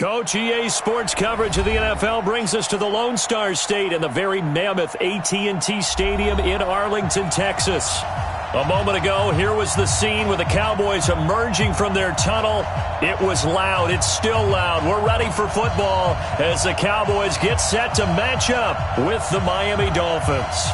Coach, EA Sports coverage of the NFL brings us to the Lone Star State and the very mammoth AT&T Stadium in Arlington, Texas. A moment ago, here was the scene with the Cowboys emerging from their tunnel. It was loud. It's still loud. We're ready for football as the Cowboys get set to match up with the Miami Dolphins.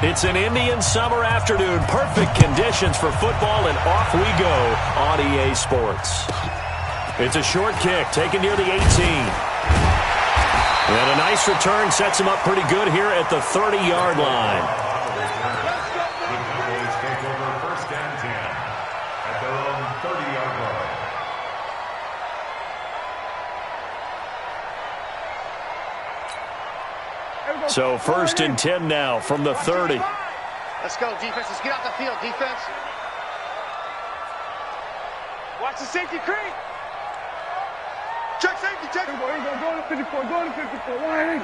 It's an Indian summer afternoon. Perfect conditions for football, and off we go on EA Sports. It's a short kick taken near the 18. And a nice return sets him up pretty good here at the 30-yard line. The Cowboys take over first and 10 at their own 30-yard line. So first and 10 now from the 30. Let's go, defense. Let's get out the field, defense. Watch the safety creep. Check safety, check. Go to 54, go to 54. Line.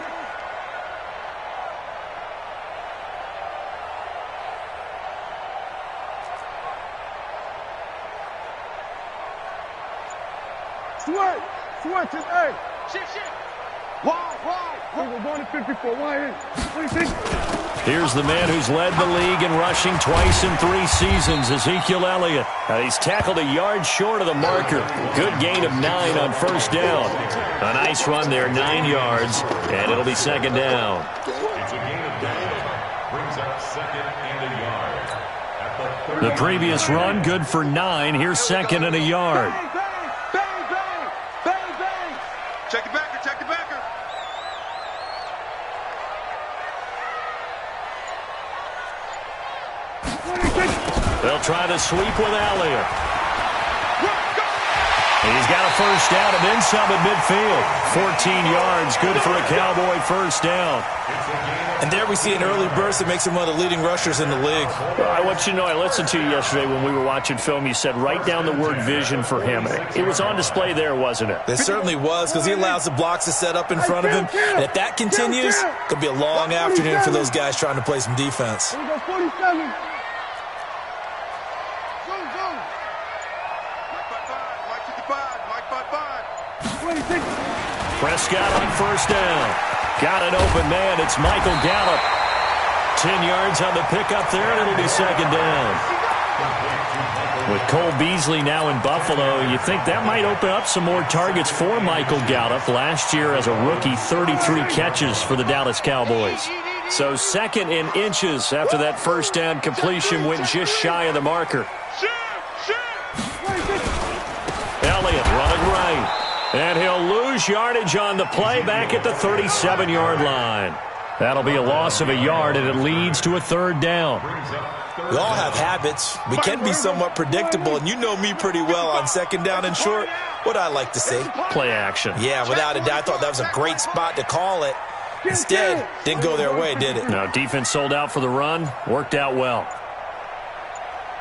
Switch it, hey. Shit. Wide. We're going to 54, wide. Here's the man who's led the league in rushing twice in 3 seasons, Ezekiel Elliott. And he's tackled a yard short of the marker. Good gain of 9 on first down. A nice run there, 9 yards, and it'll be second down. It's a gain of 9. Brings up second and a yard. At the The previous run, good for 9. Here's second and a yard. Bang. Check the backer. They'll try to sweep with Elliott. He's got a first down and then some at midfield. 14 yards, good for a Cowboy first down. And there we see an early burst that makes him one of the leading rushers in the league. I want you to know, I listened to you yesterday when we were watching film. You said write down the word vision for him. It was on display there, wasn't it? It certainly was, because he allows the blocks to set up in front of him. And if that continues, it could be a long afternoon for those guys trying to play some defense. Here we go, 47. Prescott on first down. Got an open man. It's Michael Gallup. 10 yards on the pickup there, and it'll be second down. With Cole Beasley now in Buffalo, you think that might open up some more targets for Michael Gallup. Last year as a rookie, 33 catches for the Dallas Cowboys. So second in inches after that first down completion went just shy of the marker. Elliott running right. And he'll lose yardage on the play back at the 37-yard line. That'll be a loss of a yard, and it leads to a third down. We all have habits. We can be somewhat predictable, and you know me pretty well on second down and short. What I like to say? Play action. Yeah, without a doubt. I thought that was a great spot to call it. Instead, didn't go their way, did it? No, defense sold out for the run. Worked out well.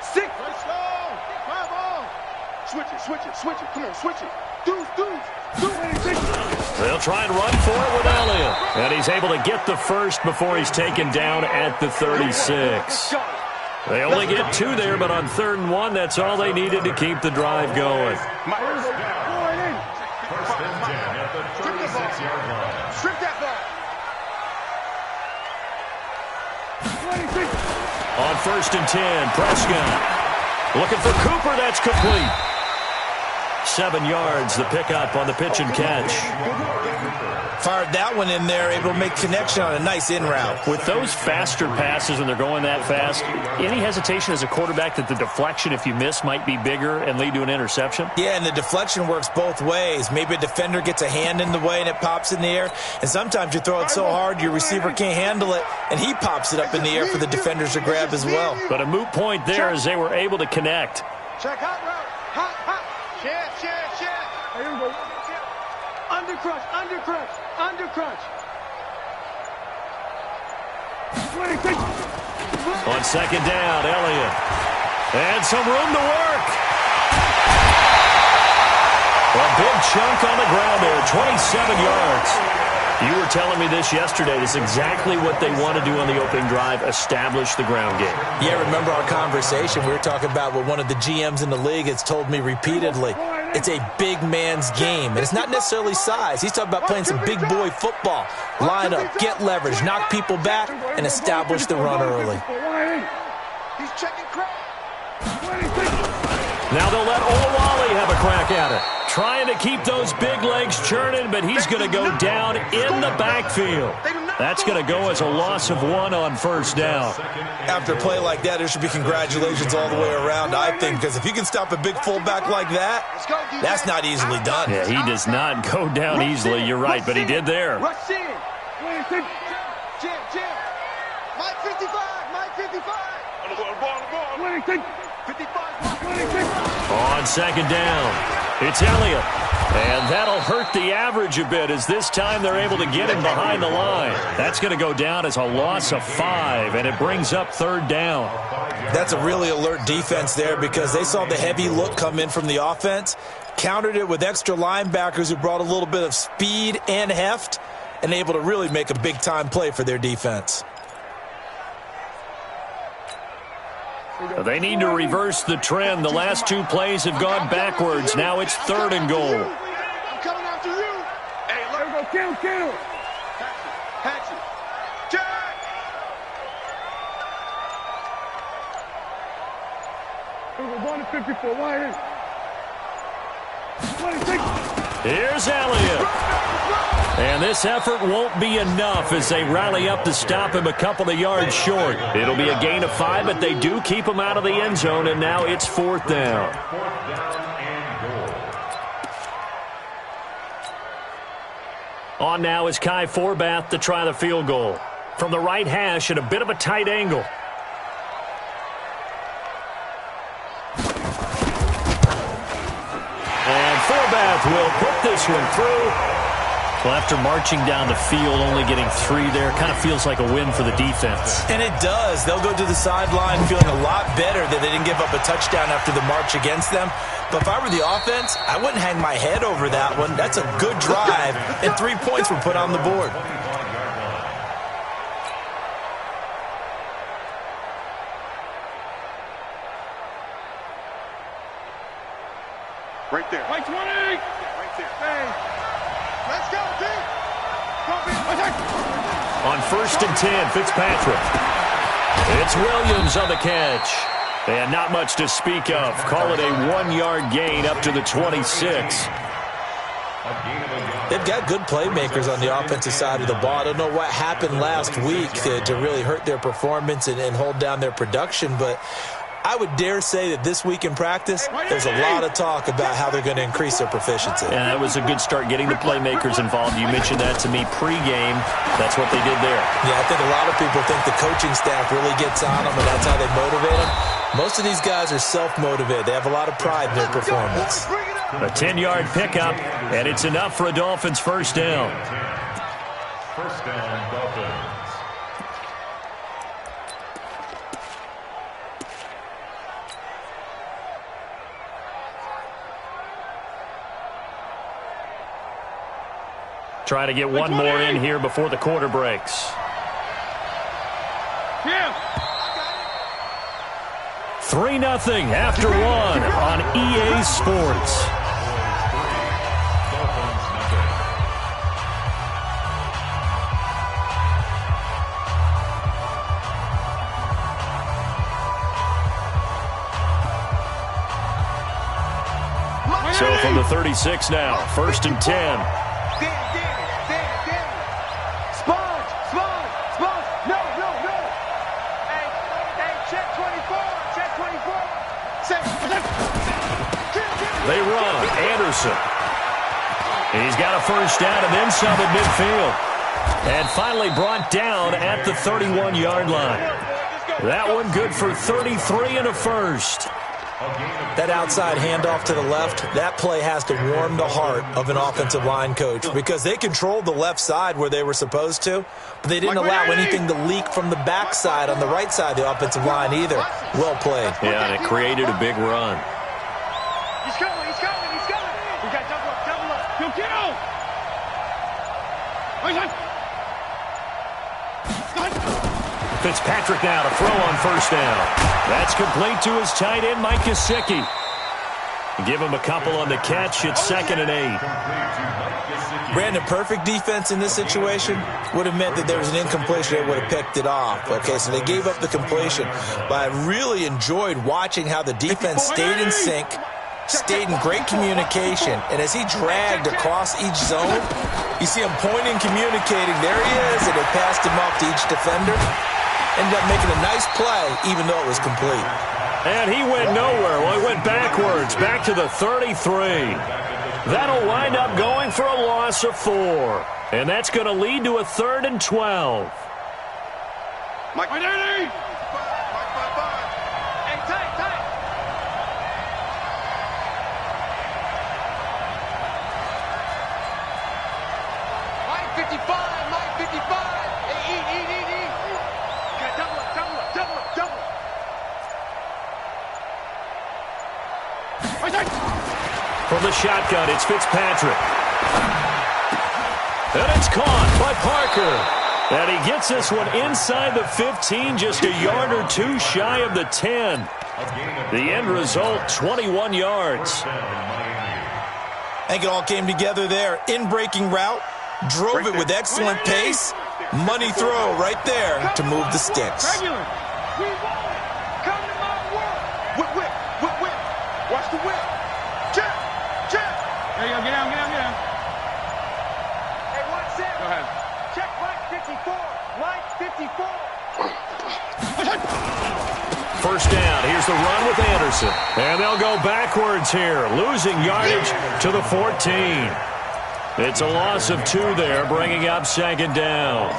6. Let's go. Come on. Switch it. Come on, switch it. Deuce. They'll try and run for it with Elliott. And he's able to get the first before he's taken down at the 36. They only get 2 there, but on 3rd and 1, that's all they needed to keep the drive going. first and 10 at the 36-yard line. Strip that ball. On 1st and 10, Prescott looking for Cooper. That's complete. 7 yards, the pickup on the pitch and catch. Fired that one in there, able to make connection on a nice in route. With those faster passes when they're going that fast, any hesitation as a quarterback that the deflection, if you miss, might be bigger and lead to an interception? Yeah, and the deflection works both ways. Maybe a defender gets a hand in the way and it pops in the air. And sometimes you throw it so hard your receiver can't handle it, and he pops it up in the air for the defenders to grab as well. But a moot point there as they were able to connect. Check hot route. Hot. Share. Here we go. Undercrunch. On second down, Elliott. And some room to work. A big chunk on the ground there, 27 yards. You were telling me this yesterday. This is exactly what they want to do on the opening drive, establish the ground game. Yeah, remember our conversation? We were talking about what one of the GMs in the league has told me repeatedly. It's a big man's game, and it's not necessarily size. He's talking about playing some big boy football. Line up, get leverage, knock people back, and establish the run early. He's checking crap. Now they'll let Olawale have a crack at it. Trying to keep those big legs churning, but he's going to go down in the backfield. That's going to go as a loss of 1 on first down. After a play like that, there should be congratulations all the way around, I think, because if you can stop a big fullback like that, that's not easily done. Yeah, he does not go down easily. You're right, but he did there. Rush in. Jim. Mike 55. Mike 55. On the ball. 55. On second down, it's Elliott. And that'll hurt the average a bit as this time they're able to get him behind the line. That's going to go down as a loss of 5, and it brings up third down. That's a really alert defense there because they saw the heavy look come in from the offense, countered it with extra linebackers who brought a little bit of speed and heft, and able to really make a big-time play for their defense. They need to reverse the trend. The last 2 plays have gone backwards. Now it's 3rd and goal. I'm coming after you. Hey, look. Kill. Hatchet. Jack. We're going to 54. Why here? Here's Elliott. And this effort won't be enough as they rally up to stop him a couple of yards short. It'll be a gain of 5, but they do keep him out of the end zone, and now it's 4th down. On now is Kai Forbath to try the field goal. From the right hash at a bit of a tight angle. And Forbath will put this one through. Well, after marching down the field, only getting 3 there, kind of feels like a win for the defense. And it does. They'll go to the sideline feeling a lot better that they didn't give up a touchdown after the march against them. But if I were the offense, I wouldn't hang my head over that one. That's a good drive, and 3 points were put on the board. Right there. Right 20. Right there. Hey. Let's go, D. On 1st and 10, Fitzpatrick. It's Williams on the catch. And not much to speak of. Call it a 1-yard gain up to the 26. They've got good playmakers on the offensive side of the ball. I don't know what happened last week to really hurt their performance and hold down their production, but I would dare say that this week in practice, there's a lot of talk about how they're going to increase their proficiency. And that was a good start getting the playmakers involved. You mentioned that to me pregame. That's what they did there. Yeah, I think a lot of people think the coaching staff really gets on them, and that's how they motivate them. Most of these guys are self-motivated. They have a lot of pride in their performance. A 10-yard pickup, and it's enough for a Dolphins first down. First down, Dolphins. Try to get one more in here before the quarter breaks. Yeah. 3-0 after 1 on EA Sports. So from the 36 now, 1st and 10. They run. Anderson. He's got a first down and then some at midfield. And finally brought down at the 31-yard line. That one good for 33 and a first. That outside handoff to the left, that play has to warm the heart of an offensive line coach because they controlled the left side where they were supposed to, but they didn't allow anything to leak from the backside on the right side of the offensive line either. Well played. Yeah, and it created a big run. He's coming. We got double up. Kill. Fitzpatrick now to throw on first down. That's complete to his tight end, Mike Gesicki. Give him a couple on the catch. It's 2nd and 8. Brandon, perfect defense in this situation would have meant that there was an incompletion. They would have picked it off. Okay, so they gave up the completion. But I really enjoyed watching how the defense stayed in sync, stayed in great communication. And as he dragged across each zone, you see him pointing, communicating. There he is, and they passed him off to each defender. Ended up making a nice play, even though it was complete. And he went nowhere. Well, he went backwards, back to the 33. That'll wind up going for a loss of 4. And that's going to lead to a 3rd and 12. Mike, hey, tight. Mike 55, Mike 55. Hey, eat. Okay, double up. From the shotgun, it's Fitzpatrick. And it's caught by Parker. And he gets this one inside the 15, just a yard or two shy of the 10. The end result, 21 yards. I think it all came together there. In-breaking route, drove it with excellent pace. Money throw right there to move the sticks. Come to my world. Whip. Watch the whip. Check. There you go. Get down. Hey, watch this. Go ahead. Check Mike 54. First down. Here's the run with Anderson. And they'll go backwards here, losing yardage to the 14. It's a loss of 2 there, bringing up 2nd down.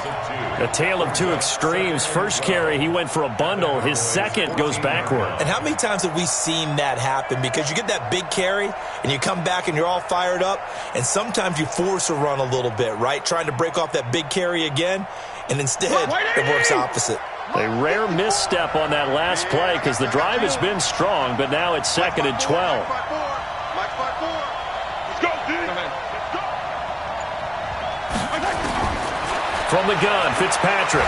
A tale of 2 extremes. First carry, he went for a bundle. His second goes backward. And how many times have we seen that happen? Because you get that big carry, and you come back and you're all fired up, and sometimes you force a run a little bit, right? Trying to break off that big carry again, and instead it works opposite. A rare misstep on that last play because the drive has been strong, but now it's 2nd and 12. Mike 54. Let's go, dude. From the gun, Fitzpatrick.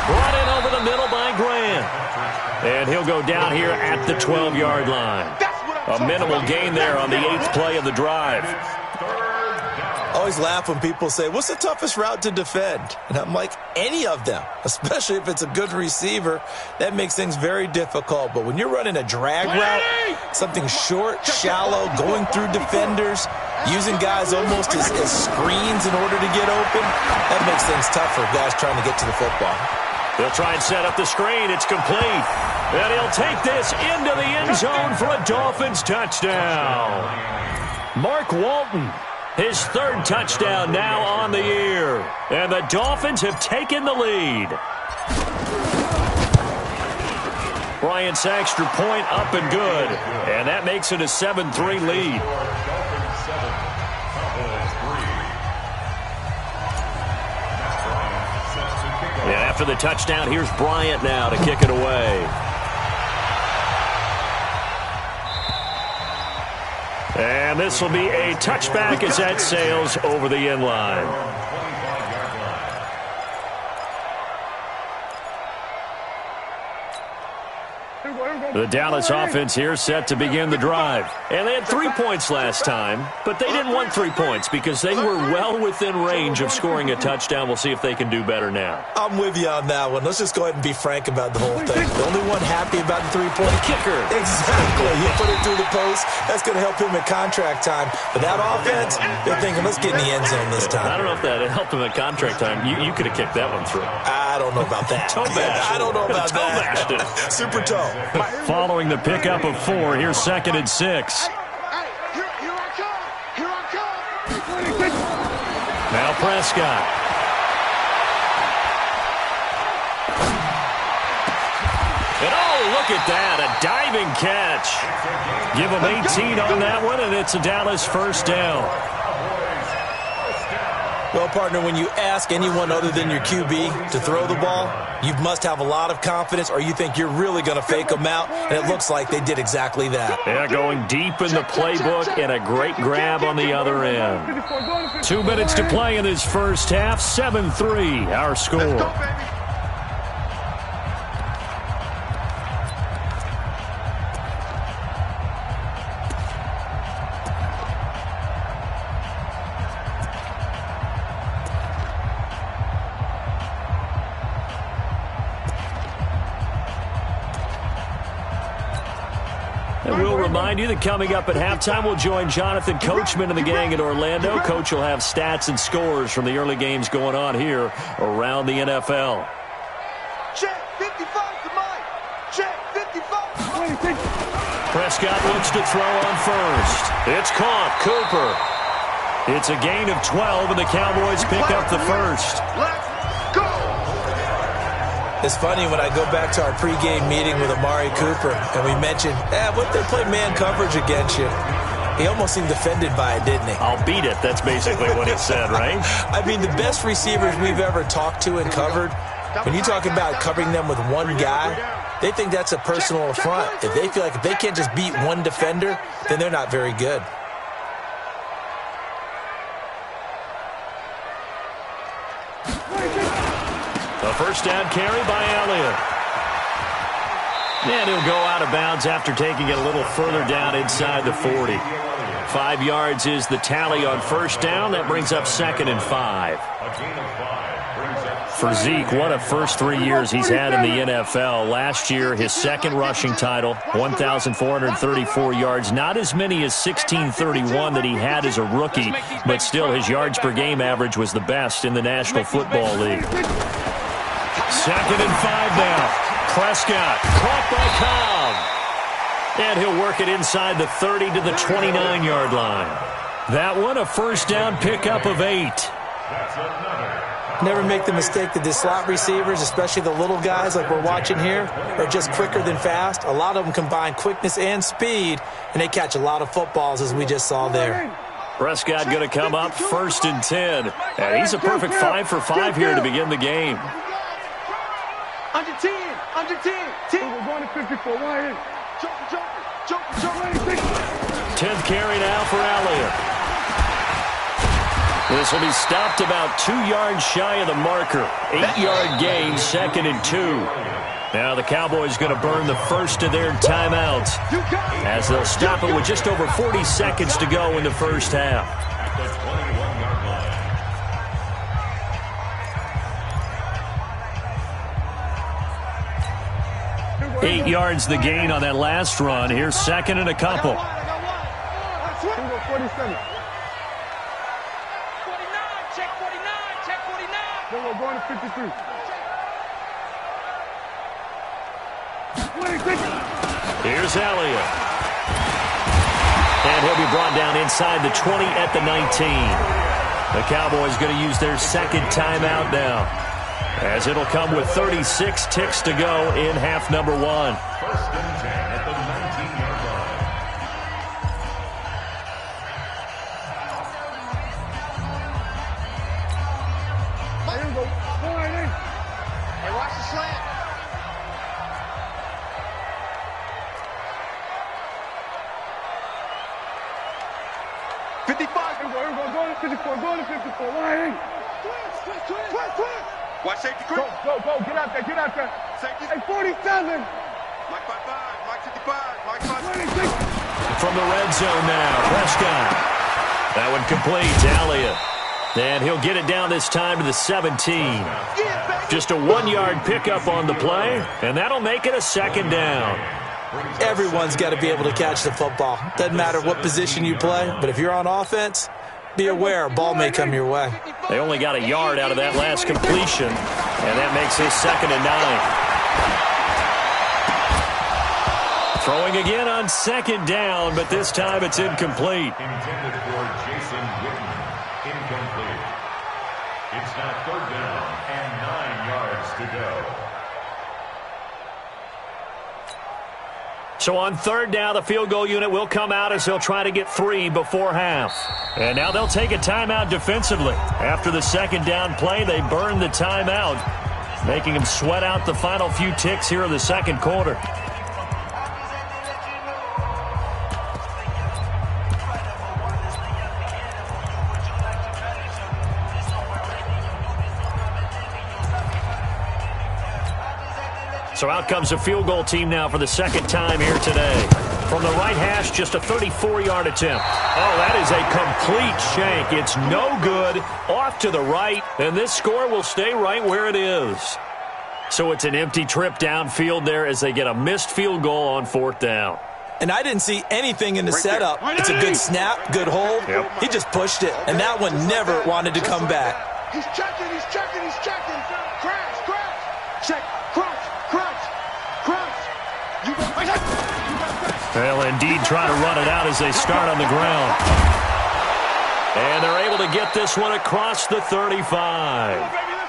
Brought in over the middle by Graham. And he'll go down here at the 12-yard line. A minimal gain there on the 8th play of the drive. I always laugh when people say, what's the toughest route to defend? And I'm like, any of them, especially if it's a good receiver. That makes things very difficult. But when you're running a drag route, something short, shallow, going through defenders, using guys almost as screens in order to get open, that makes things tough for guys trying to get to the football. They'll try and set up the screen. It's complete. And he'll take this into the end zone for a Dolphins touchdown. Mark Walton, his 3rd touchdown now on the year. And the Dolphins have taken the lead. Bryant's extra point up and good. And that makes it a 7-3 lead. And after the touchdown, here's Bryant now to kick it away. And this will be a touchback as that sails over the end line. The Dallas offense here set to begin the drive. And they had 3 points last time, but they didn't want 3 points because they were well within range of scoring a touchdown. We'll see if they can do better now. I'm with you on that one. Let's just go ahead and be frank about the whole thing. The only one happy about the 3-point kicker. Exactly. You put it through the post. That's going to help him at contract time. But that offense, they're thinking, let's get in the end zone this time. I don't know if that helped him at contract time. You could have kicked that one through. I don't know about that. I don't know about that. Super toe. Following the pickup of 4, here's 2nd and 6. Here I come. Now Prescott. And look at that, a diving catch. Give him 18 on that one, and it's a Dallas first down. Well, partner, when you ask anyone other than your QB to throw the ball, you must have a lot of confidence or you think you're really going to fake them out, and it looks like they did exactly that. Yeah, going deep in the playbook and a great grab on the other end. 2 minutes to play in this first half, 7-3 our score. Let's go, baby. And we'll remind you that coming up at halftime, we'll join Jonathan Coachman and the gang in Orlando. Coach will have stats and scores from the early games going on here around the NFL. Check 55 to Mike. Check 55. Prescott looks to throw on first. It's caught. Cooper. It's a gain of 12, and the Cowboys pick up the first. Let's go. It's funny when I go back to our pregame meeting with Amari Cooper, and we mentioned, what if they play man coverage against you? He almost seemed offended by it, didn't he? I'll beat it. That's basically what he said, right? I mean, the best receivers we've ever talked to and covered, when you talk about covering them with one guy, they think that's a personal affront. If they feel like if they can't just beat one defender, then they're not very good. A first down carry by Elliott. And he'll go out of bounds after taking it a little further down inside the 40. 5 yards is the tally on first down. That brings up 2nd and 5. For Zeke, what a first 3 years he's had in the NFL. Last year, his second rushing title, 1,434 yards. Not as many as 1,631 that he had as a rookie, but still his yards per game average was the best in the National Football League. 2nd and 5 now. Prescott caught by Cobb. And he'll work it inside the 30 to the 29-yard line. That one a first down pickup of 8. Never make the mistake that the slot receivers, especially the little guys like we're watching here, are just quicker than fast. A lot of them combine quickness and speed, and they catch a lot of footballs, as we just saw there. Prescott going to come up 1st and 10. And he's a perfect 5 for 5 here to begin the game. Under 10. Under 10. 10. We're going to 54. Why in? Jump. 10th carry now for Elliott. This will be stopped about 2 yards shy of the marker. 8-yard gain, 2nd and 2. Now the Cowboys going to burn the first of their timeouts as they'll stop it with just over 40 seconds to go in the first half. At the 21-yard line. 8 yards the gain on that last run. Here's 2nd and a couple. 47. Check 49. Then we're going to 53. Here's Elliott. And he'll be brought down inside the 20 at the 19. The Cowboys going to use their 2nd timeout now, as it'll come with 36 ticks to go in half number 1. 1st and 10 at the 19-yard line. Hey, watch the slant. Go to 54. Line. Twist. Watch safety quick. Go. Get out there. Safety. Hey, 47. Mike 55. Mike 55. Mike 56. From the red zone now, Prescott. That one complete to Elliott. And he'll get it down this time to the 17. Just a 1-yard pickup on the play, and that'll make it a 2nd down. Everyone's got to be able to catch the football. Doesn't matter what position you play, but if you're on offense, be aware a ball may come your way. They only got a yard out of that last completion, and that makes his 2nd and 9. Throwing again on 2nd down, but this time it's incomplete. Intended for Jason Witten. Incomplete. It's now 3rd down and 9 yards to go. So on third down, the field goal unit will come out as they'll try to get 3 before half. And now they'll take a timeout defensively. After the second down play, they burn the timeout, making them sweat out the final few ticks here in the second quarter. So out comes the field goal team now for the second time here today. From the right hash, just a 34-yard attempt. Oh, that is a complete shank. It's no good. Off to the right, and this score will stay right where it is. So it's an empty trip downfield there as they get a missed field goal on fourth down. And I didn't see anything in the setup. It's a good snap, good hold. Yep. He just pushed it, and that one never wanted to come back. He's checking. Crash. Check. Crash. They'll indeed try to run it out as they start on the ground. And they're able to get this one across the 35.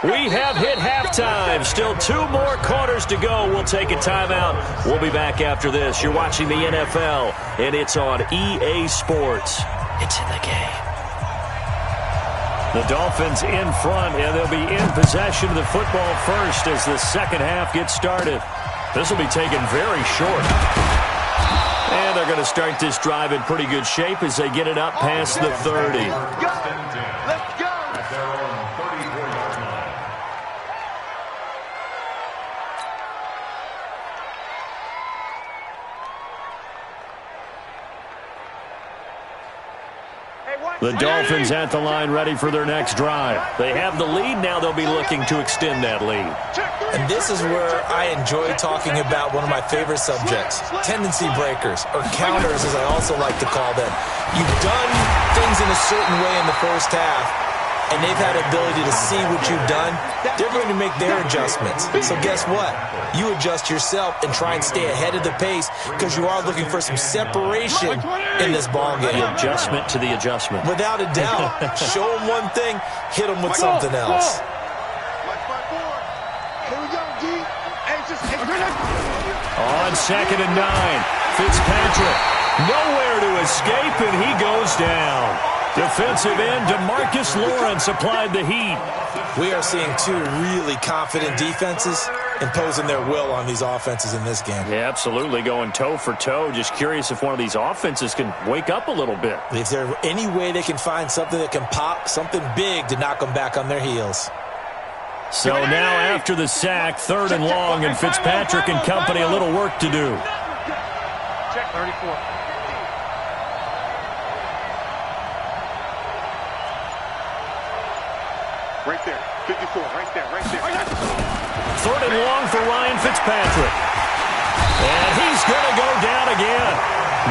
We have hit halftime. Still 2 more quarters to go. We'll take a timeout. We'll be back after this. You're watching the NFL, and it's on EA Sports. It's in the game. The Dolphins in front, and they'll be in possession of the football first as the second half gets started. This will be taken very short. And they're going to start this drive in pretty good shape as they get it up past the 30. Let's go. At their own 34-yard line. The Dolphins at the line ready for their next drive. They have the lead. Now they'll be looking to extend that lead. And this is where I enjoy talking about one of my favorite subjects, tendency breakers, or counters as I also like to call them. You've done things in a certain way in the first half, and they've had the ability to see what you've done. They're going to make their adjustments. So guess what? You adjust yourself and try and stay ahead of the pace because you are looking for some separation in this ball game. The adjustment to the adjustment. Without a doubt. Show them one thing, hit them with something else. On 2nd and 9, Fitzpatrick nowhere to escape, and he goes down. Defensive end DeMarcus Lawrence applied the heat. We are seeing 2 really confident defenses imposing their will on these offenses in this game. Yeah, absolutely, going toe for toe. Just curious if one of these offenses can wake up a little bit. If there's any way they can find something that can pop, something big to knock them back on their heels. So now after the sack, 3rd and long, and Fitzpatrick and company a little work to do. Check 34. Right there, 54, right there. 3rd and long for Ryan Fitzpatrick. And he's going to go down again.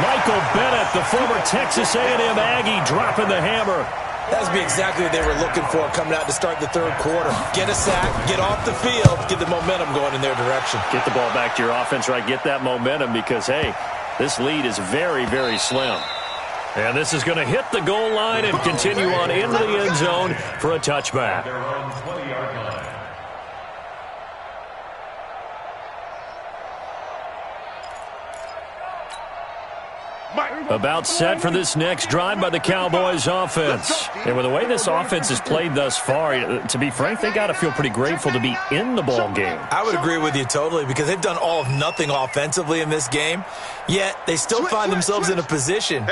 Michael Bennett, the former Texas A&M Aggie, dropping the hammer. That would be exactly what they were looking for coming out to start the third quarter. Get a sack, get off the field, get the momentum going in their direction. Get the ball back to your offense, right? Get that momentum because, hey, this lead is very, very slim. And this is going to hit the goal line and continue on into the end zone for a touchback. Their own 20-yard line. About set for this next drive by the Cowboys offense. And with the way this offense has played thus far, to be frank, they got to feel pretty grateful to be in the ball game. I would agree with you totally because they've done all of nothing offensively in this game, yet they still find themselves in a position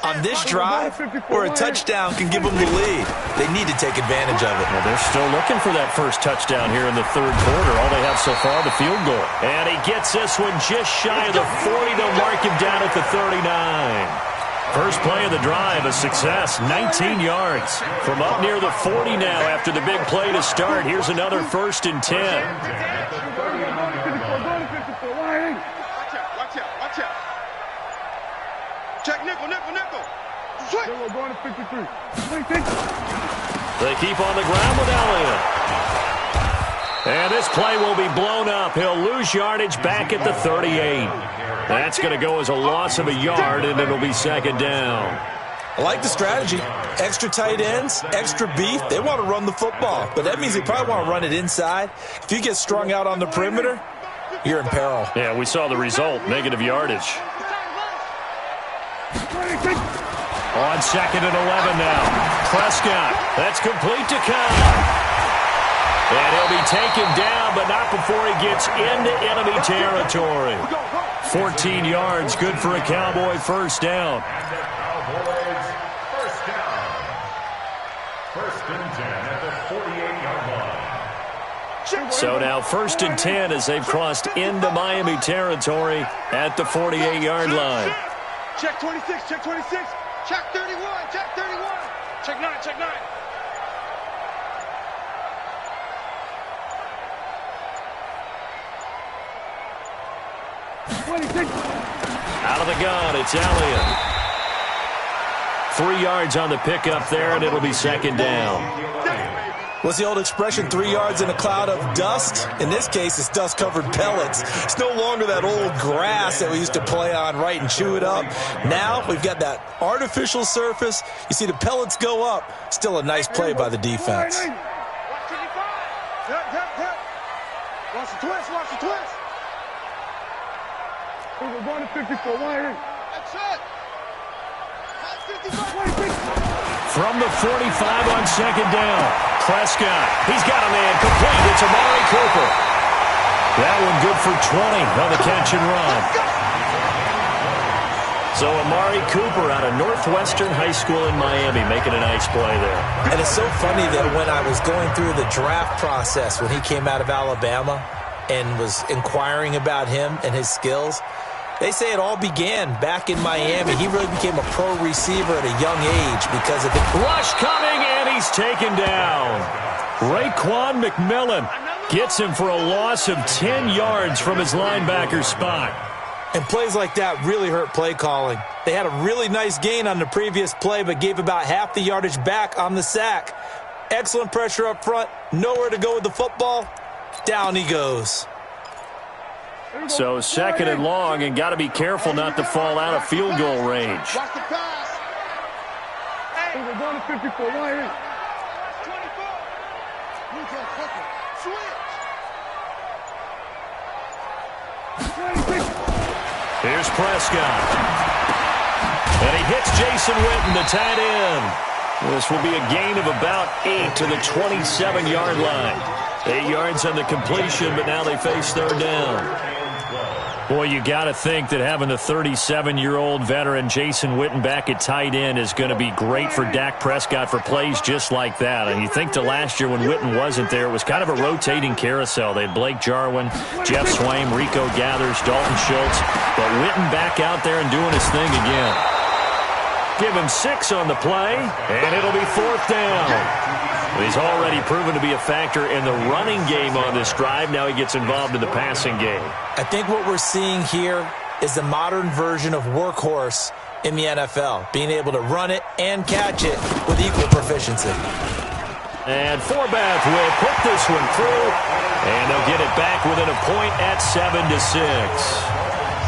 on this drive where a touchdown can give them the lead. They need to take advantage of it. Well, they're still looking for that first touchdown here in the third quarter. All they have so far, the field goal. And he gets this one just shy of the 40. They'll mark him down at the 39. First play of the drive, a success, 19 yards. From up near the 40 now after the big play to start. Here's another 1st and 10. Watch out. Check nickel. Switch. Going to 53. They keep on the ground with Elliott. And this play will be blown up. He'll lose yardage back at the 38. That's going to go as a loss of a yard, and it'll be 2nd down. I like the strategy. Extra tight ends, extra beef. They want to run the football, but that means they probably want to run it inside. If you get strung out on the perimeter, you're in peril. Yeah, we saw the result, negative yardage. On 2nd and 11 now. Prescott, that's complete to Cobb. And he'll be taken down, but not before he gets into enemy territory. 14 yards, good for a Cowboy first down. And the Cowboys first down. 1st and 10 at the 48-yard line. So now 1st and 10 as they've crossed into Miami territory at the 48-yard line. Check 26, check 26, check 31, check 31. Check 9, check 9. Out of the gun, it's Elliott. 3 yards on the pickup there, and it'll be 2nd down. What's the old expression, 3 yards in a cloud of dust? In this case, it's dust-covered pellets. It's no longer that old grass that we used to play on, right, and chew it up. Now we've got that artificial surface. You see the pellets go up. Still a nice play by the defense. Watch 25. Watch the twist, watch the twist. We're going to 54. That's it. 55. From the 45 on 2nd down. Prescott, he's got a man complete. It's Amari Cooper. That one good for 20 on the catch and run. So Amari Cooper out of Northwestern High School in Miami making a nice play there. And it's so funny that when I was going through the draft process when he came out of Alabama and was inquiring about him and his skills, they say it all began back in Miami. He really became a pro receiver at a young age because of the rush coming, and he's taken down. Raekwon McMillan gets him for a loss of 10 yards from his linebacker spot. And plays like that really hurt play calling. They had a really nice gain on the previous play, but gave about half the yardage back on the sack. Excellent pressure up front. Nowhere to go with the football. Down he goes. So 2nd and long, and got to be careful not to fall out of field goal range. Watch the pass. Hey, we're going to 54. Why here? 24. Move your quicker. Switch. Here's Prescott. And he hits Jason Witten, the tight end. This will be a gain of about 8 to the 27-yard line. 8 yards on the completion, but now they face 3rd down. Boy, you got to think that having the 37-year-old veteran Jason Witten back at tight end is going to be great for Dak Prescott for plays just like that. And you think to last year when Witten wasn't there, it was kind of a rotating carousel. They had Blake Jarwin, Jeff Swaim, Rico Gathers, Dalton Schultz. But Witten back out there and doing his thing again. Give him 6 on the play, and it'll be 4th down. He's already proven to be a factor in the running game on this drive. Now he gets involved in the passing game. I think what we're seeing here is the modern version of workhorse in the NFL, being able to run it and catch it with equal proficiency. And Forbath will put this one through, and they'll get it back within a point at 7-6.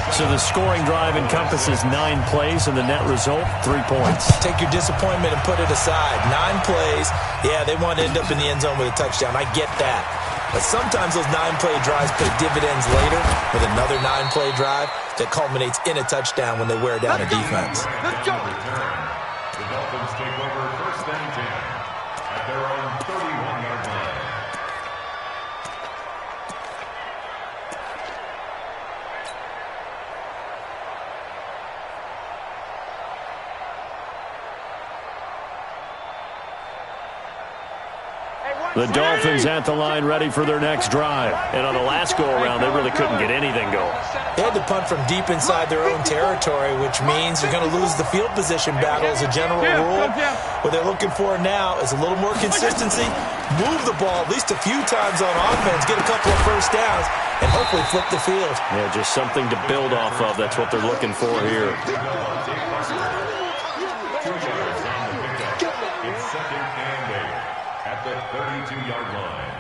So the scoring drive encompasses 9 plays, and the net result, 3 points. Take your disappointment and put it aside. 9 plays. Yeah, they want to end up in the end zone with a touchdown. I get that. But sometimes those 9-play drives pay dividends later with another 9-play drive that culminates in a touchdown when they wear down a defense. Let's go. The Dolphins take over 1st and 10 at their own 31-yard line. The Dolphins at the line ready for their next drive. And on the last go-around, they really couldn't get anything going. They had to punt from deep inside their own territory, which means you're going to lose the field position battle as a general rule. What they're looking for now is a little more consistency, move the ball at least a few times on offense, get a couple of first downs, and hopefully flip the field. Yeah, just something to build off of. That's what they're looking for here. It's 2nd and 8 at the 32-yard line.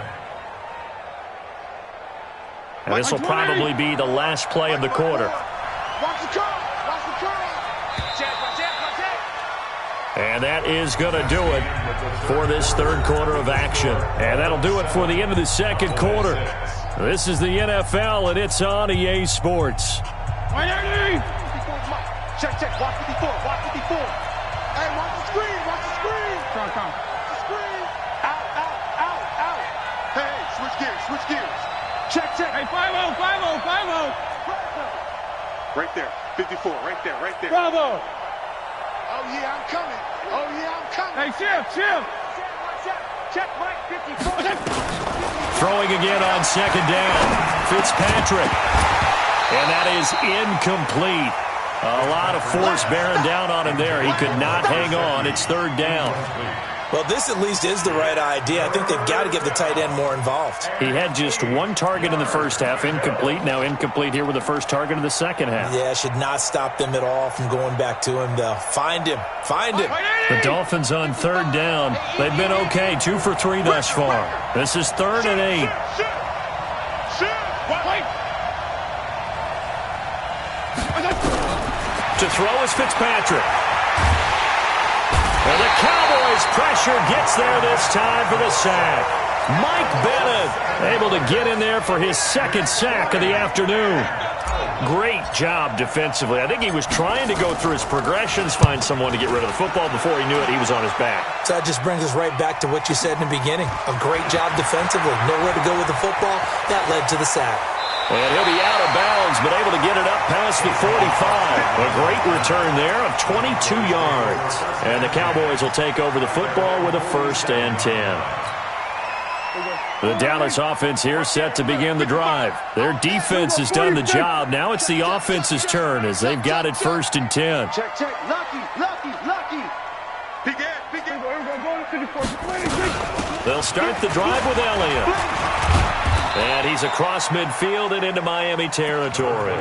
And this will probably be the last play of the quarter. Watch the curl. Watch the curl. And that is going to do it for this 3rd quarter of action. And that'll do it for the end of the 2nd quarter. This is the NFL, and it's on EA Sports. Check. Watch 54. Hey, watch the screen. Come. The screen. Out. Hey, switch gears. Check. Hey, 5-0. Right there. 54, right there. Bravo. Oh, yeah, I'm coming. Hey, shift. Check, Mike, 54. Throwing again on second down. Fitzpatrick. And that is incomplete. A lot of force bearing down on him there. He could not hang on. It's third down. Well, this at least is the right idea. I think they've got to get the tight end more involved. He had just one target in the first half, incomplete. Now incomplete here with the first target of the second half. Yeah, should not stop them at all from going back to him, though. Find him. The Dolphins on third down. They've been okay, 2 for 3 thus far. This is 3rd and 8. To throw is Fitzpatrick. And the Cowboys' pressure gets there this time for the sack. Mike Bennett able to get in there for his second sack of the afternoon. Great job defensively. I think he was trying to go through his progressions, find someone to get rid of the football. Before he knew it, he was on his back. So that just brings us right back to what you said in the beginning. A great job defensively. Nowhere to go with the football. That led to the sack. And he'll be out of bounds, but able to get it up past the 45. A great return there of 22 yards. And the Cowboys will take over the football with a 1st and 10. The Dallas offense here set to begin the drive. Their defense has done the job. Now it's the offense's turn as they've got it 1st and 10. Check. Lucky. Begin. They'll start the drive with Elliott. And he's across midfield and into Miami territory.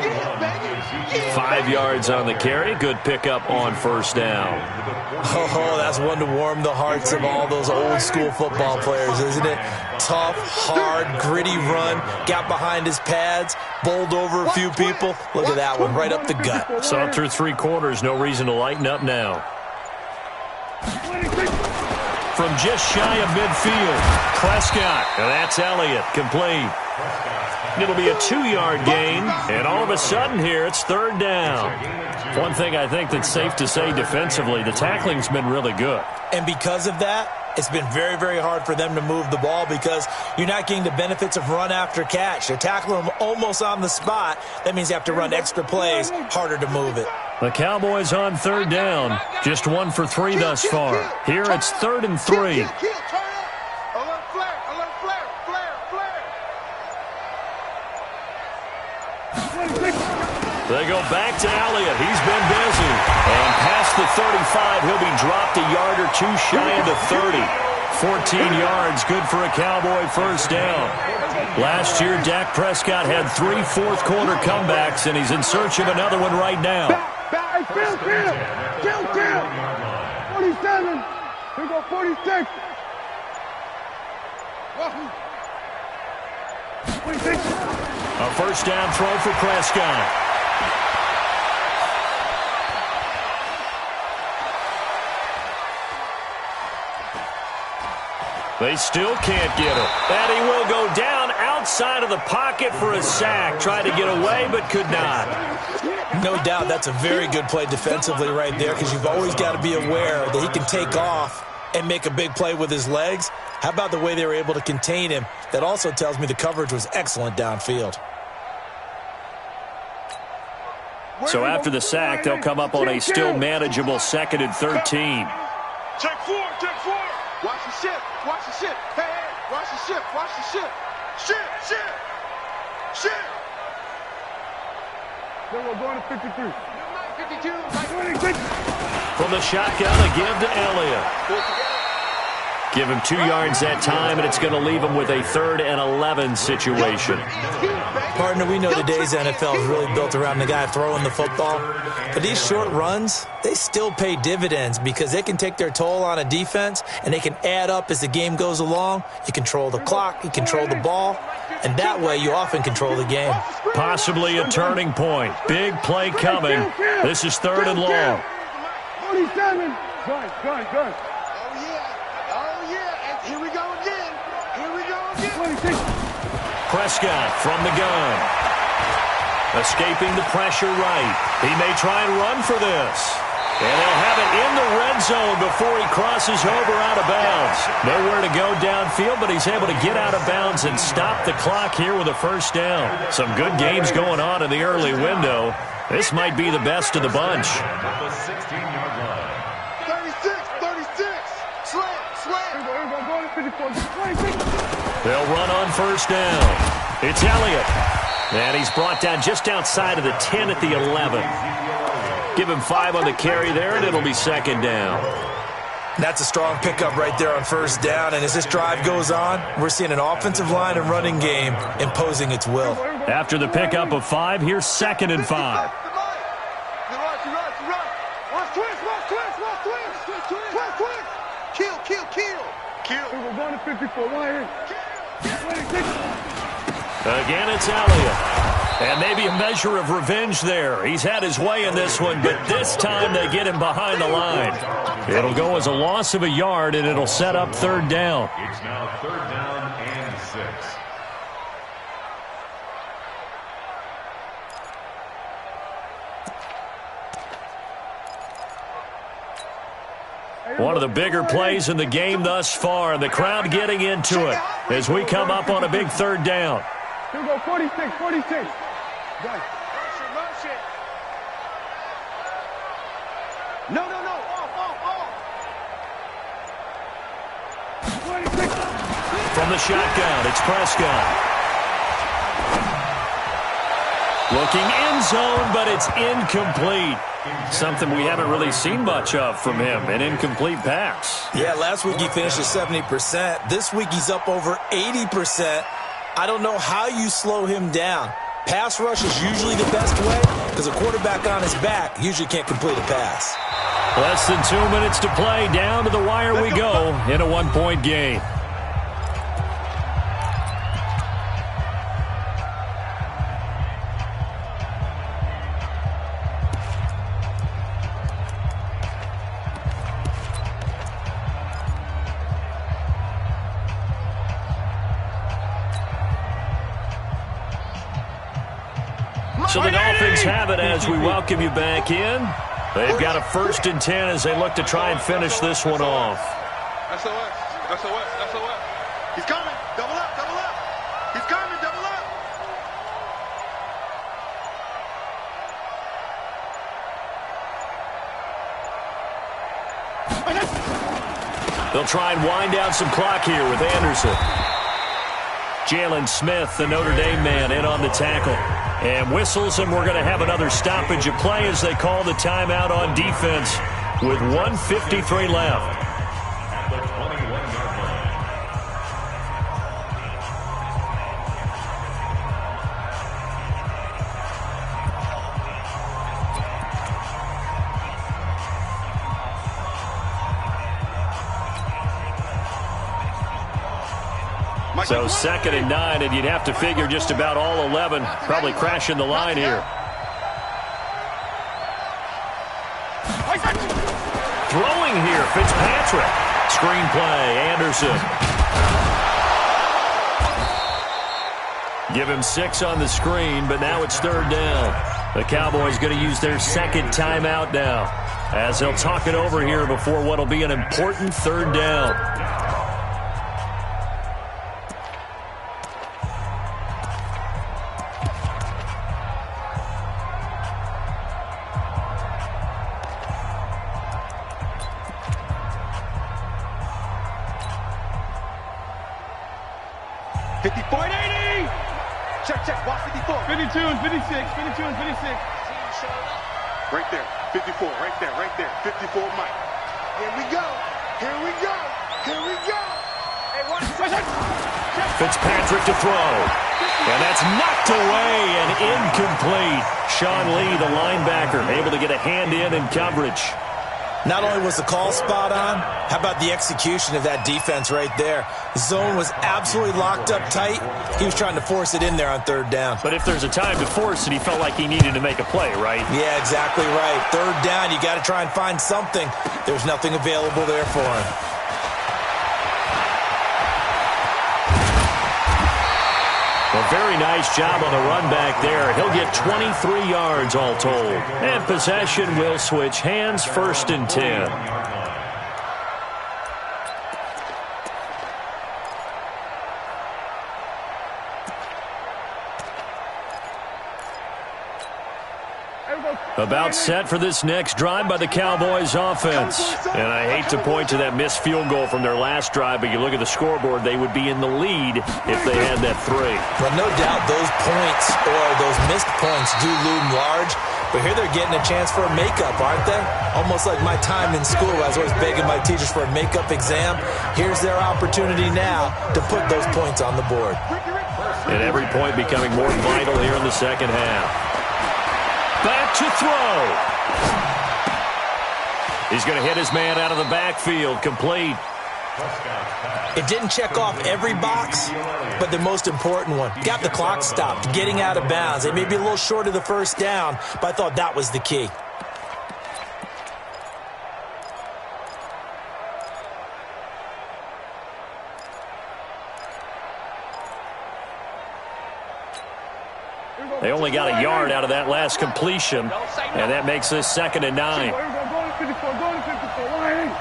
5 yards on the carry. Good pickup on 1st down. Oh, that's one to warm the hearts of all those old school football players, isn't it? Tough, hard, gritty run. Got behind his pads, bowled over a few people. Look at that one, right up the gut. Saw it through 3 quarters. No reason to lighten up now. From just shy of midfield, Prescott. And that's Elliott, complete. It'll be a 2-yard gain, and all of a sudden here, it's 3rd down. One thing I think that's safe to say defensively, the tackling's been really good. And because of that, it's been very, very hard for them to move the ball because you're not getting the benefits of run after catch. They're tackling them almost on the spot. That means you have to run extra plays, harder to move it. The Cowboys on 3rd down, just 1 for 3 thus far. Here it's 3rd and 3. They go back to Elliott. He's been busy. And past the 35, he'll be dropped a yard or 2 shy of the 30. 14 yards, good for a Cowboy 1st down. Last year, Dak Prescott had 3 fourth-quarter comebacks, and he's in search of another one right now. Back. Kill. 47. Here we go, 46. 26. A 1st down throw for Prescott. They still can't get him. And he will go down outside of the pocket for a sack. Tried to get away, but could not. No doubt that's a very good play defensively right there because you've always got to be aware that he can take off and make a big play with his legs. How about the way they were able to contain him? That also tells me the coverage was excellent downfield. So after the sack, they'll come up on a still manageable 2nd and 13. Check 4. Watch the ship. Hey, watch the ship. Ship. Then we're going to 53. 52. From the shotgun, a give to Elliott. Give him 2 yards that time, and it's going to leave him with a 3rd and 11 situation. Partner, we know today's NFL is really built around the guy throwing the football. But these short runs, they still pay dividends because they can take their toll on a defense, and they can add up as the game goes along. You control the clock, you control the ball, and that way you often control the game. Possibly a turning point. Big play coming. This is 3rd and long. 47. Good. Oh, yeah. And here we go again. 26. Prescott from the gun. Escaping the pressure right. He may try and run for this. And they'll have it in the red zone before he crosses over out of bounds. Nowhere to go downfield, but he's able to get out of bounds and stop the clock here with a first down. Some good games going on in the early window. This might be the best of the bunch. At the 16-yard line. 36. Slam. They'll run on first down. It's Elliott. And he's brought down just outside of the 10 at the 11. Give him 5 on the carry there, and it'll be second down. That's a strong pickup right there on first down, and as this drive goes on, we're seeing an offensive line and running game imposing its will. After the pickup of 5, here's 2nd and 5. Kill. We're going to 54. Again, it's Elliott. And maybe a measure of revenge there. He's had his way in this one, but this time they get him behind the line. It'll go as a loss of a yard, and it'll set up third down. It's now 3rd down and 6. One of the bigger plays in the game thus far, and the crowd getting into it as we come up on a big third down. Here we go, 46. Motion. No. Off. 26. From the shotgun, it's Prescott. Looking end zone, but it's incomplete. Something we haven't really seen much of from him, an incomplete pass. Yeah, last week he finished at 70%. This week he's up over 80%. I don't know how you slow him down. Pass rush is usually the best way because a quarterback on his back usually can't complete a pass. Less than 2 minutes to play. Down to the wire we go in a one-point game. So the Dolphins have it as we welcome you back in. They've got a 1st and 10 as they look to try and finish this one off. SOS. He's coming. Double up. He's coming. Double up. They'll try and wind down some clock here with Anderson. Jalen Smith, the Notre Dame man, in on the tackle. And whistles, and we're going to have another stoppage of play as they call the timeout on defense with 1:53 left. At the 21-yard line. So 2nd and 9, and you'd have to figure just about all 11 probably crashing the line here. Throwing here, Fitzpatrick. Screenplay, Anderson. Give him 6 on the screen, but now it's 3rd down. The Cowboys going to use their 2nd timeout now as they'll talk it over here before what will be an important 3rd down. Check. Watch 54. 52 and 56. Right there. 54. Right there. 54, Mike. Here we go. Hey, watch. Fitzpatrick to throw. And that's knocked away and incomplete. Sean Lee, the linebacker, able to get a hand in coverage. Not only was the call spot on, how about the execution of that defense right there? The zone was absolutely locked up tight. He was trying to force it in there on 3rd down. But if there's a time to force it, he felt like he needed to make a play, right? Yeah, exactly right. 3rd down, you got to try and find something. There's nothing available there for him. Well, very nice job on the run back there. He'll get 23 yards all told. And possession will switch hands, 1st and 10. About set for this next drive by the Cowboys offense. And I hate to point to that missed field goal from their last drive, but you look at the scoreboard, they would be in the lead if they had that 3. Well, no doubt those points or those missed points do loom large, but here they're getting a chance for a makeup, aren't they? Almost like my time in school. I was always begging my teachers for a makeup exam. Here's their opportunity now to put those points on the board. And every point becoming more vital here in the second half. Back to throw. He's going to hit his man out of the backfield. Complete. It didn't check off every box, but the most important one. Got the clock stopped, getting out of bounds. They may be a little short of the 1st down, but I thought that was the key. They only got a yard out of that last completion, and that makes this 2nd and 9. Go to 54, go to 54. Line.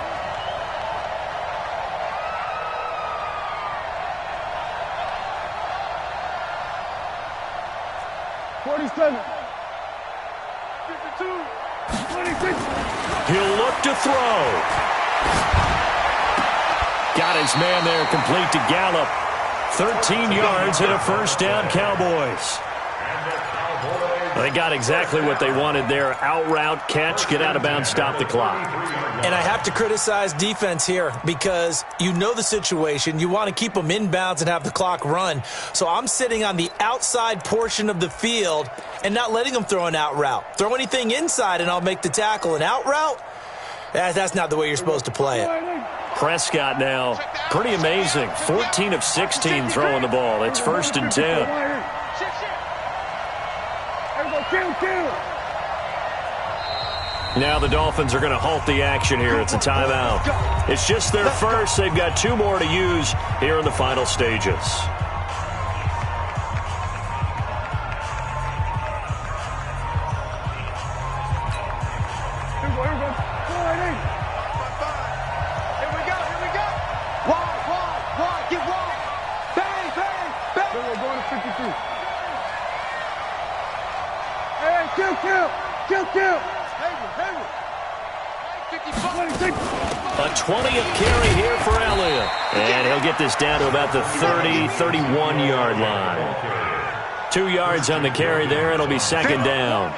He'll look to throw. Got his man there, complete to Gallup. 13 yards and a 1st down, Cowboys. They got exactly what they wanted there. Out route, catch, get out of bounds, stop the clock. And I have to criticize defense here because you know the situation. You want to keep them inbounds and have the clock run. So I'm sitting on the outside portion of the field and not letting them throw an out route. Throw anything inside and I'll make the tackle. An out route? That's not the way you're supposed to play it. Prescott now, pretty amazing. 14 of 16 throwing the ball. It's 1st and 10. Now the Dolphins are going to halt the action here. It's a timeout. It's just their first. They've got 2 more to use here in the final stages. A 20th carry here for Elliott. And he'll get this down to about the 30, 31-yard line. 2 yards on the carry there. It'll be 2nd down.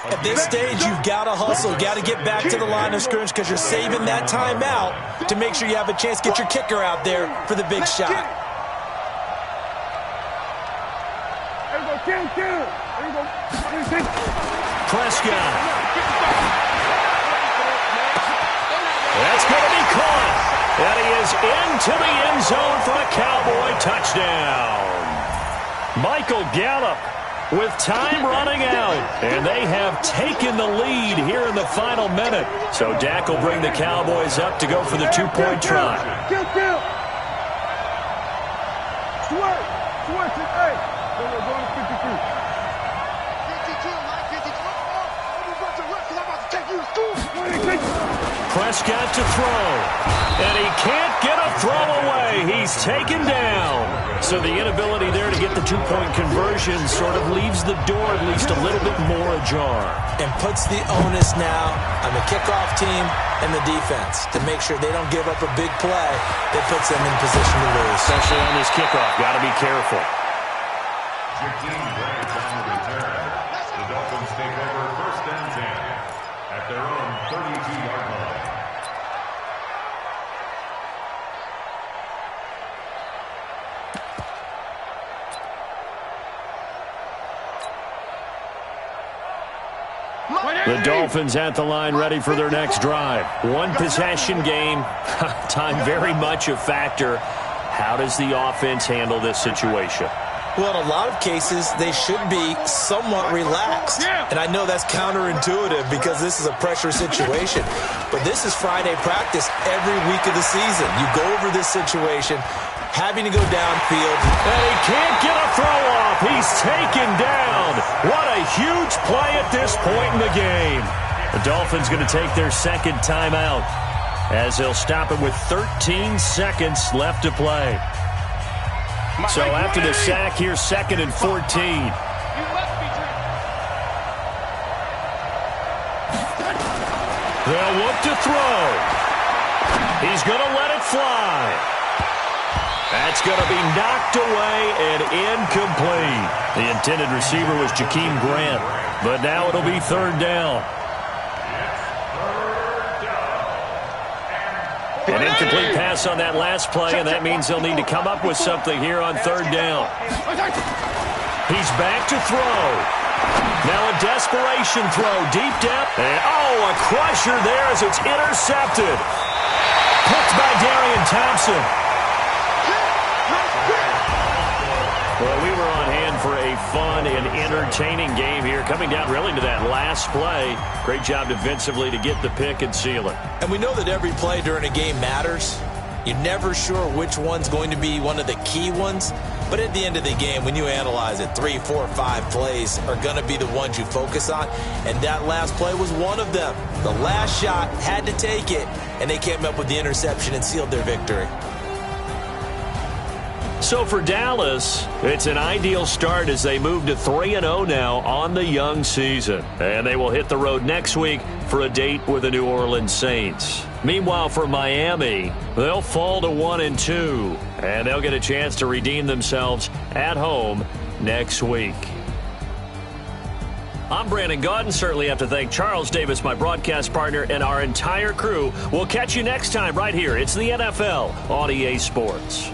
At this stage, you've got to hustle. Got to get back to the line of scrimmage because you're saving that timeout to make sure you have a chance to get your kicker out there for the big shot. Prescott. That's going to be caught. And he is into the end zone for a Cowboy touchdown. Michael Gallup with time running out. And they have taken the lead here in the final minute. So Dak will bring the Cowboys up to go for the 2-point try. Prescott to throw. And he can't get a throw away. He's taken down. So the inability there to get the 2-point conversion sort of leaves the door at least a little bit more ajar. And puts the onus now on the kickoff team and the defense to make sure they don't give up a big play that puts them in position to lose. Especially on this kickoff. Got to be careful. 15 seconds on the return. The Dolphins take over 1st and 10 at their own 32-yard line. The Dolphins at the line ready for their next drive. 1 possession game. Time very much a factor. How does the offense handle this situation? Well, in a lot of cases, they should be somewhat relaxed. And I know that's counterintuitive because this is a pressure situation. But this is Friday practice every week of the season. You go over this situation, having to go downfield. And he can't get a throw off. He's taken down. What a huge play at this point in the game. The Dolphins going to take their second timeout as they'll stop it with 13 seconds left to play. So after the sack here, 2nd and 14. They'll look to throw. He's going to let it fly. That's going to be knocked away and incomplete. The intended receiver was Jakeem Grant, but now it'll be 3rd down. An incomplete pass on that last play, and that means they'll need to come up with something here on 3rd down. He's back to throw. Now a desperation throw deep down. And, a crusher there as it's intercepted. Picked by Darian Thompson. Well, we were on hand for a fun and entertaining game here, coming down really to that last play. Great job defensively to get the pick and seal it. And we know that every play during a game matters. You're never sure which one's going to be one of the key ones. But at the end of the game, when you analyze it, 3, 4, 5 plays are going to be the ones you focus on. And that last play was one of them. The last shot had to take it, and they came up with the interception and sealed their victory. So for Dallas, it's an ideal start as they move to 3-0 now on the young season. And they will hit the road next week for a date with the New Orleans Saints. Meanwhile, for Miami, they'll fall to 1-2, and they'll get a chance to redeem themselves at home next week. I'm Brandon Gaudin. Certainly have to thank Charles Davis, my broadcast partner, and our entire crew. We'll catch you next time right here. It's the NFL on EA Sports.